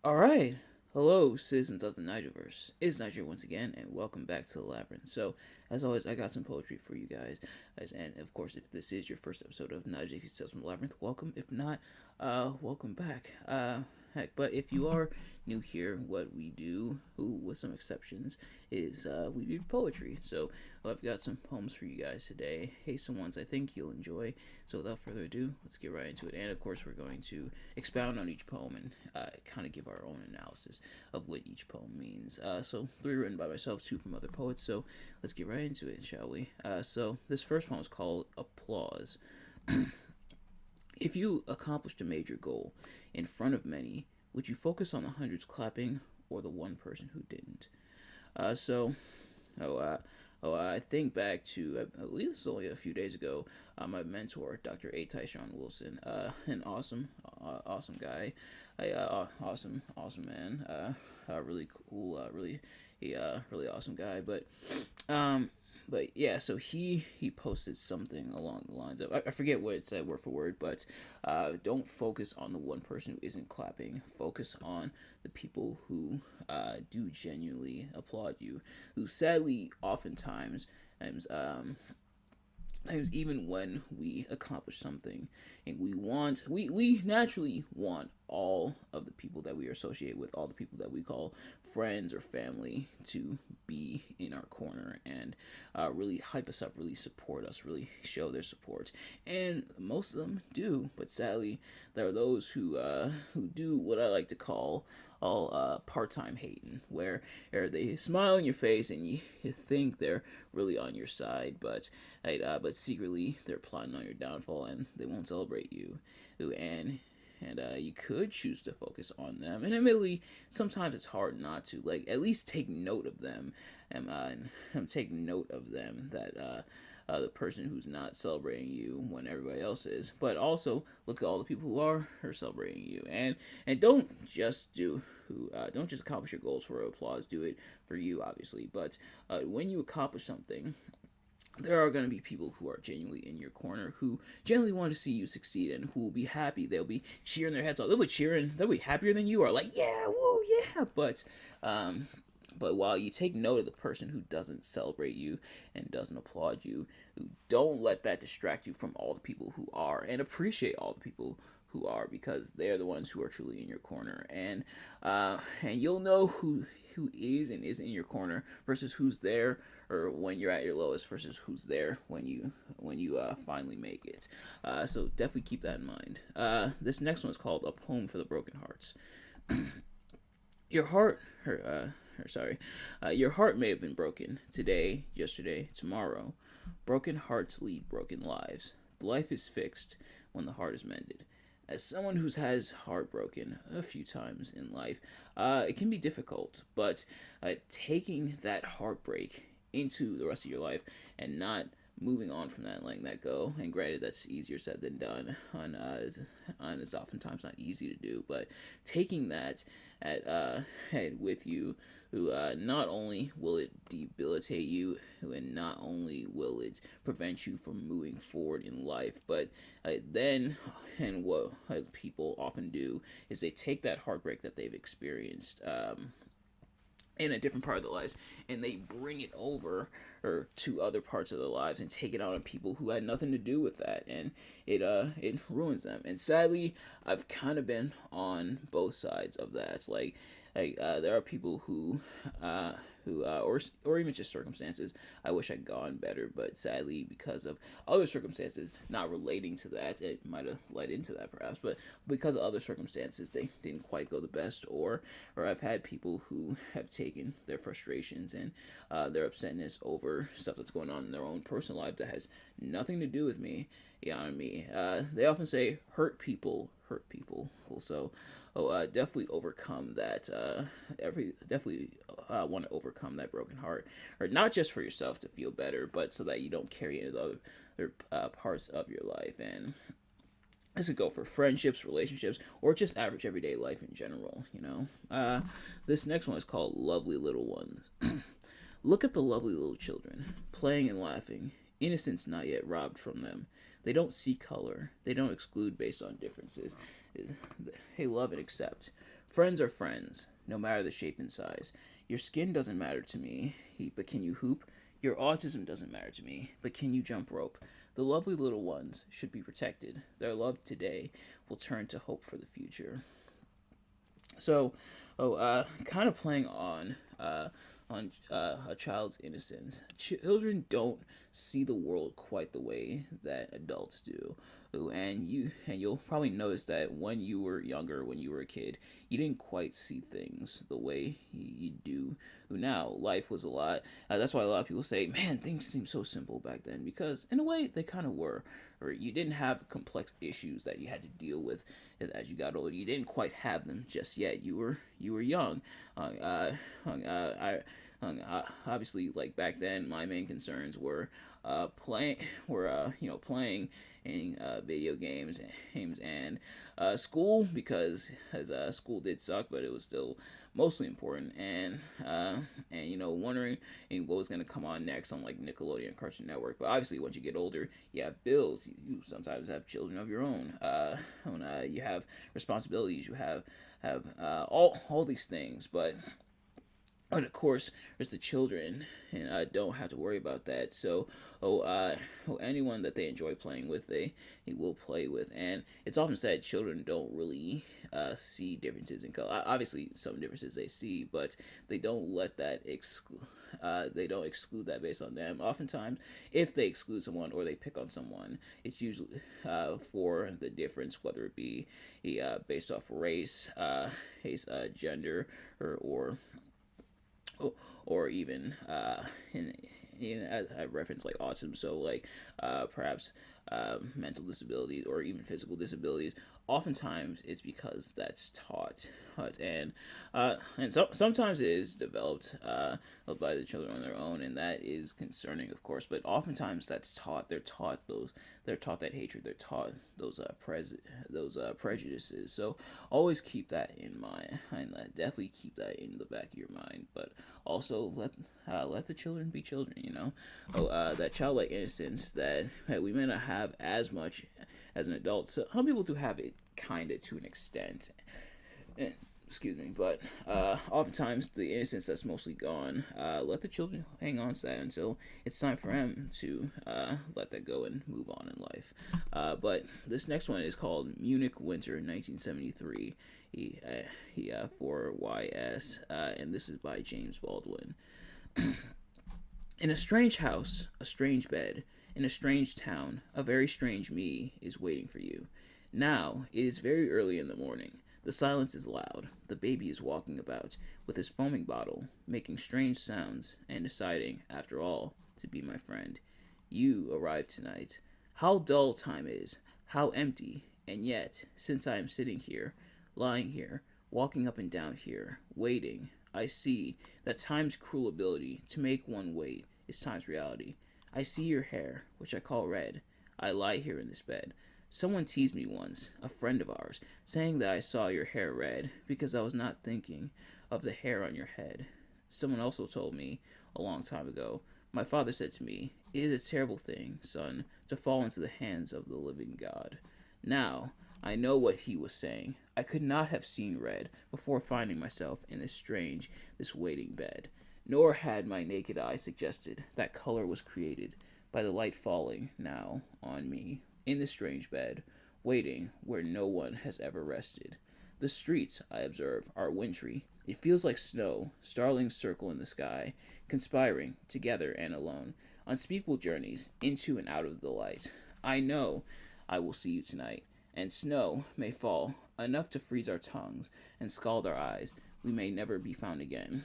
All right. Hello, citizens of the Nigelverse. It's Nigel once again, and welcome back to the Labyrinth. So, as always, I got some poetry for you guys. And of course, if this is your first episode of Dixie Tales from the Labyrinth, welcome. If not, welcome back. Heck, but if you are new here, what we do, with some exceptions, is we do poetry. So, I've got some poems for you guys today. Hey, some ones I think you'll enjoy. So, without further ado, let's get right into it. And of course, we're going to expound on each poem and kind of give our own analysis of what each poem means. So, three written by myself, two from other poets. So, let's get right into it, shall we? So, this first one is called Applause. If you accomplished a major goal in front of many, would you focus on the hundreds clapping or the one person who didn't? Uh, so, oh, uh, I think back to, I believe this was only a few days ago, my mentor, Dr. A. Tyshawn Wilson, an awesome guy, awesome man, really cool, really awesome guy. Um, but yeah, so he posted something along the lines of, I forget what it said word for word, but don't focus on the one person who isn't clapping. Focus on the people who do genuinely applaud you, who sadly oftentimes even when we accomplish something and we naturally want all of the people that we are associated with, all the people that we call friends or family, to be in our corner and really hype us up, really support us, really show their support. And most of them do, but sadly there are those who do what I like to call all part-time hating, where they smile in your face and you think they're really on your side, but secretly they're plotting on your downfall and they won't celebrate you. And you could choose to focus on them. And admittedly, sometimes it's hard not to. Like, at least take note of them, and take note of them, that the person who's not celebrating you when everybody else is. But also look at all the people who are celebrating you, and don't just accomplish your goals for applause. Do it for you, obviously. But when you accomplish something, there are going to be people who are genuinely in your corner, who genuinely want to see you succeed, and who will be happy. They'll be cheering their heads off. They'll be cheering. They'll be happier than you are. Like, yeah, woo, yeah. Um, but while you take note of the person who doesn't celebrate you and doesn't applaud you, who don't let that distract you from all the people who are, and appreciate all the people who are, because they're the ones who are truly in your corner. And you'll know who is and isn't in your corner versus who's there, or when you're at your lowest, versus who's there when you finally make it. So definitely keep that in mind. This next one is called A Poem for the Broken Hearts. Your heart, your heart may have been broken today, yesterday, tomorrow. Broken hearts lead broken lives. Life is fixed when the heart is mended. As someone who's has heartbroken a few times in life, it can be difficult, but taking that heartbreak into the rest of your life and not moving on from that and letting that go. And granted, that's easier said than done. It's oftentimes not easy to do, but taking that with you, who not only will it debilitate you, and not only will it prevent you from moving forward in life, but then, and what people often do is they take that heartbreak that they've experienced, in a different part of their lives, and they bring it over or to other parts of their lives and take it out on people who had nothing to do with that, and it ruins them. And sadly, I've kind of been on both sides of that. There are people or even just circumstances I wish I'd gone better, but sadly, because of other circumstances not relating to that, it might have led into that perhaps, but because of other circumstances, they didn't quite go the best. Or I've had people who have taken their frustrations and their upsetness over stuff that's going on in their own personal life that has nothing to do with me. You know what I mean? They often say hurt people hurt people. Also, definitely overcome that. Definitely want to overcome that broken heart, or not just for yourself to feel better, but so that you don't carry it into other parts of your life. And this could go for friendships, relationships, or just average everyday life in general. This next one is called Lovely Little Ones. Look at the lovely little children, playing and laughing, innocence not yet robbed from them. They don't see color. They don't exclude based on differences. They love and accept. Friends are friends, no matter the shape and size. Your skin doesn't matter to me, but can you hoop? Your autism doesn't matter to me, but can you jump rope? The lovely little ones should be protected. Their love today will turn to hope for the future. So, kind of playing on a child's innocence. Children don't see the world quite the way that adults do. You'll probably notice that when you were younger, when you were a kid, you didn't quite see things the way you do now. Life was a lot. That's why a lot of people say, "Man, things seem so simple back then," because in a way they kind of were. Or you didn't have complex issues that you had to deal with as you got older. You didn't quite have them just yet. You were young. I Obviously, like back then, my main concerns were playing in video games and school, because as school did suck, but it was still mostly important, and wondering what was gonna come on next on like Nickelodeon, Cartoon Network. But obviously, once you get older, you have bills. You sometimes have children of your own. You have responsibilities. You have all these things, but of course, there's the children, and I don't have to worry about that. So, anyone that they enjoy playing with, they will play with. And it's often said children don't really see differences in color. Obviously, some differences they see, but they don't let that exclude. They don't exclude that based on them. Oftentimes, if they exclude someone or they pick on someone, it's usually for the difference, whether it be based off race, gender, or even I reference like autism, so like perhaps mental disabilities or even physical disabilities. Oftentimes, it's because that's taught, and sometimes it is developed by the children on their own, and that is concerning, of course. But oftentimes, that's taught. They're taught that hatred. They're taught those prejudices. So always keep that in mind, and definitely keep that in the back of your mind. But also let the children be children. That childlike innocence that we may not have as much as an adult. So some people do have it kind of to an extent. Excuse me, but oftentimes the innocence that's mostly gone, let the children hang on to that until it's time for them to let that go and move on in life. But this next one is called Munich Winter 1973, for YS, and this is by James Baldwin. In a strange house, a strange bed, in a strange town, a very strange me is waiting for you. Now, it is very early in the morning. The silence is loud. The baby is walking about with his foaming bottle, making strange sounds, and deciding, after all, to be my friend. You arrived tonight. How dull time is, how empty, and yet, since I am sitting here, lying here, walking up and down here, waiting, I see that time's cruel ability to make one wait is time's reality. I see your hair, which I call red. I lie here in this bed. Someone teased me once, a friend of ours, saying that I saw your hair red because I was not thinking of the hair on your head. Someone also told me, a long time ago, my father said to me, "It is a terrible thing, son, to fall into the hands of the living God." Now, I know what he was saying. I could not have seen red before finding myself in this waiting bed. Nor had my naked eye suggested that color was created by the light falling now on me in this strange bed, waiting where no one has ever rested. The streets, I observe, are wintry. It feels like snow, starlings circle in the sky, conspiring, together and alone, unspeakable journeys into and out of the light. I know I will see you tonight, and snow may fall, enough to freeze our tongues and scald our eyes. We may never be found again.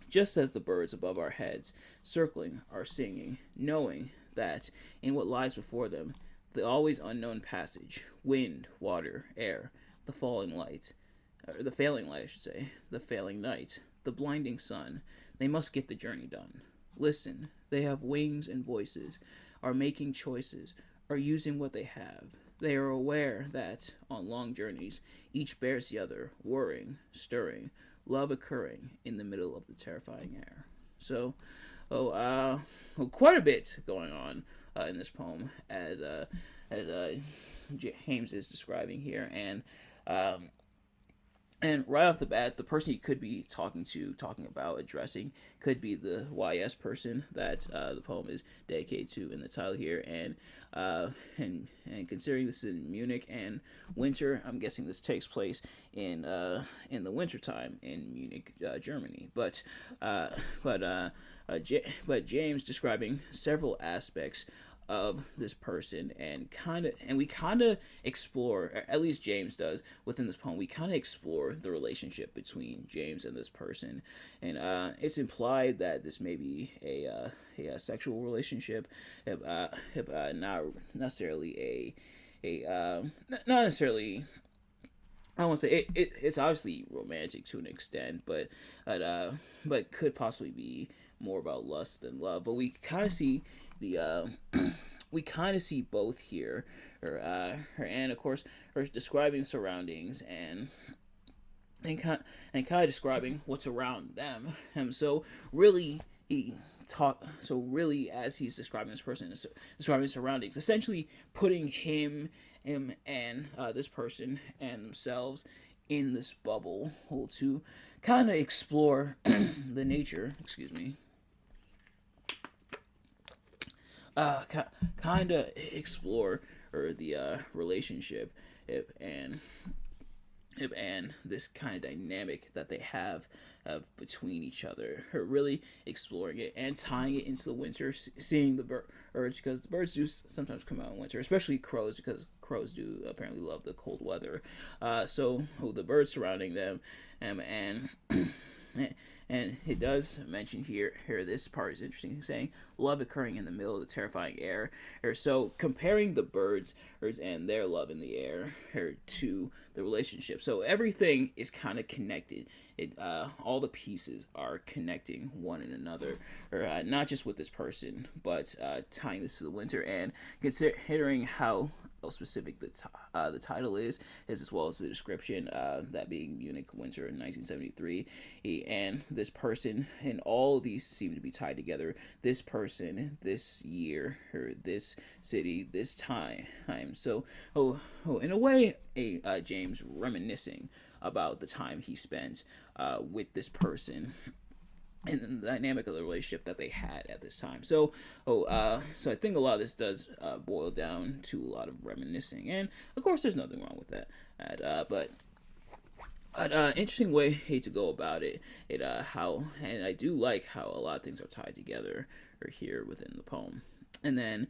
Just as the birds above our heads, circling, are singing, knowing that, in what lies before them, the always unknown passage, wind, water, air, the falling light, or the failing light, I should say, the failing night, the blinding sun, they must get the journey done. Listen, they have wings and voices, are making choices, are using what they have. They are aware that, on long journeys, each bears the other, whirring, stirring, love occurring in the middle of the terrifying air. So, quite a bit going on in this poem, as James is describing here, and And right off the bat, the person he could be talking about, addressing, could be the YS person that the poem is dedicated to in the title here. And considering this is in Munich and winter, I'm guessing this takes place in the winter time in Munich, Germany. Uh, but but James describing several aspects of this person, and we kind of explore, or at least James does within this poem, we kind of explore the relationship between James and this person. And it's implied that this may be a sexual relationship, not necessarily not necessarily, I won't say it's obviously romantic to an extent, but could possibly be more about lust than love. But we kind of see the we kind of see both here. Her and of course her describing surroundings and kind of describing what's around them. So really he so really as he's describing this person, describing his surroundings, essentially putting him and this person and themselves in this bubble to kind of explore the nature, excuse me, kind of explore or the relationship and and this kind of dynamic that they have between each other. Her really exploring it and tying it into the winter, seeing the birds, because the birds do sometimes come out in winter, especially crows, because crows do apparently love the cold weather. So the birds surrounding them, and and it does mention here this part is interesting, saying love occurring in the middle of the terrifying air. Or so comparing the birds and their love in the air to the relationship. So everything is kind of connected. All the pieces are connecting one and another, or not just with this person, but tying this to the winter, and considering how specific the title is as well as the description, that being Munich winter in 1973. And this person and all these seem to be tied together. This person, this year, or this city, this time. So in a way, James reminiscing about the time he spent with this person and the dynamic of the relationship that they had at this time. So I think a lot of this does boil down to a lot of reminiscing, and of course, there's nothing wrong with that. But interesting way to go about it. How, and I do like how a lot of things are tied together or here within the poem. And then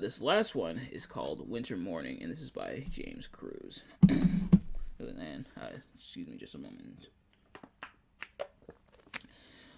this last one is called Winter Morning, and this is by James Cruz. And excuse me, just a moment.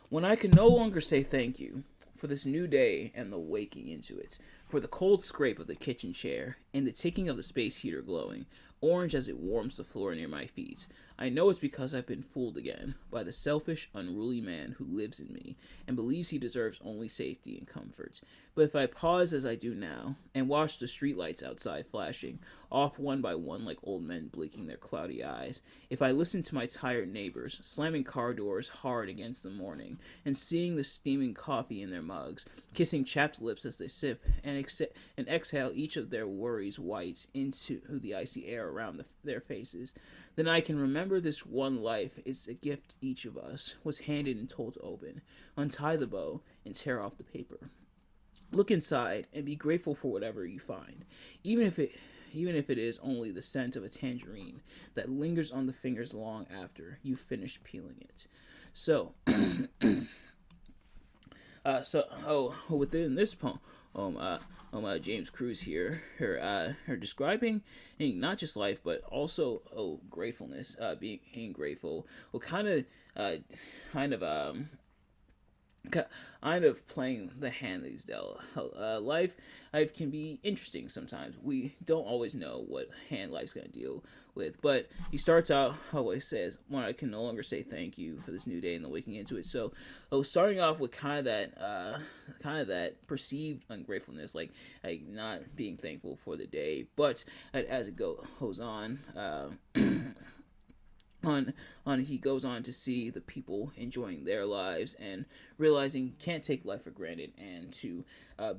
When I can no longer say thank you for this new day and the waking into it, for the cold scrape of the kitchen chair and the ticking of the space heater glowing, orange as it warms the floor near my feet, I know it's because I've been fooled again by the selfish, unruly man who lives in me and believes he deserves only safety and comfort. But if I pause as I do now and watch the streetlights outside flashing, off one by one like old men blinking their cloudy eyes, if I listen to my tired neighbors slamming car doors hard against the morning and seeing the steaming coffee in their mugs, kissing chapped lips as they sip and exhale each of their worries white into the icy air around their faces, then I can remember this one life is a gift each of us was handed and told to open, untie the bow, and tear off the paper. Look inside and be grateful for whatever you find, even if it is only the scent of a tangerine that lingers on the fingers long after you finish peeling it. So, within this poem, James Cruz here, her describing not just life but also gratefulness, being grateful. Well, kind of kind of playing the hand that he's dealt. Life can be interesting sometimes. We don't always know what hand life's gonna deal with. But he starts out how he says, "When I can no longer say thank you for this new day and the waking into it." So, starting off with kind of that perceived ungratefulness, like not being thankful for the day. But as it goes on. He goes on to see the people enjoying their lives and realizing you can't take life for granted, and to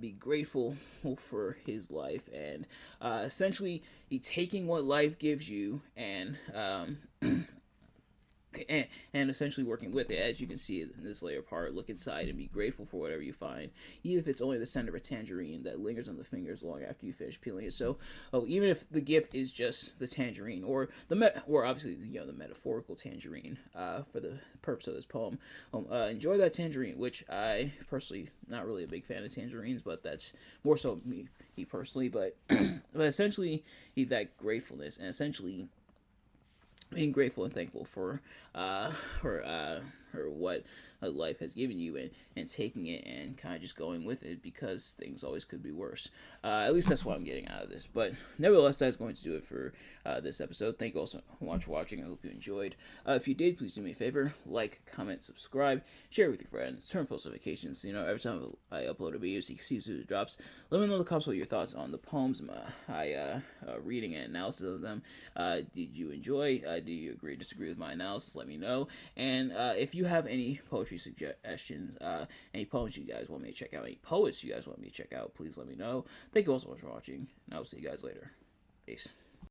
be grateful for his life, and essentially taking what life gives you and and essentially working with it, as you can see in this layer part. Look inside and be grateful for whatever you find, even if it's only the scent of a tangerine that lingers on the fingers long after you finish peeling it. So, even if the gift is just the tangerine, or or obviously the metaphorical tangerine, for the purpose of this poem, enjoy that tangerine. Which I personally not really a big fan of tangerines, but that's more so me personally. But but essentially, that gratefulness and essentially being grateful and thankful for what life has given you, and taking it and kind of just going with it, because things always could be worse. At least that's what I'm getting out of this. But nevertheless, that's going to do it for this episode. Thank you all so much for watching. I hope you enjoyed. If you did, please do me a favor: like, comment, subscribe, share with your friends, turn post notifications. Every time I upload a video, so you can see as soon as it drops. Let me know in the comments what your thoughts on the poems, reading and analysis of them. Did you enjoy? Do you agree, disagree with my analysis? Let me know. And if you have any poetry suggestions, any poems you guys want me to check out, any poets you guys want me to check out, please let me know. Thank you all so much for watching, and I will see you guys later. Peace.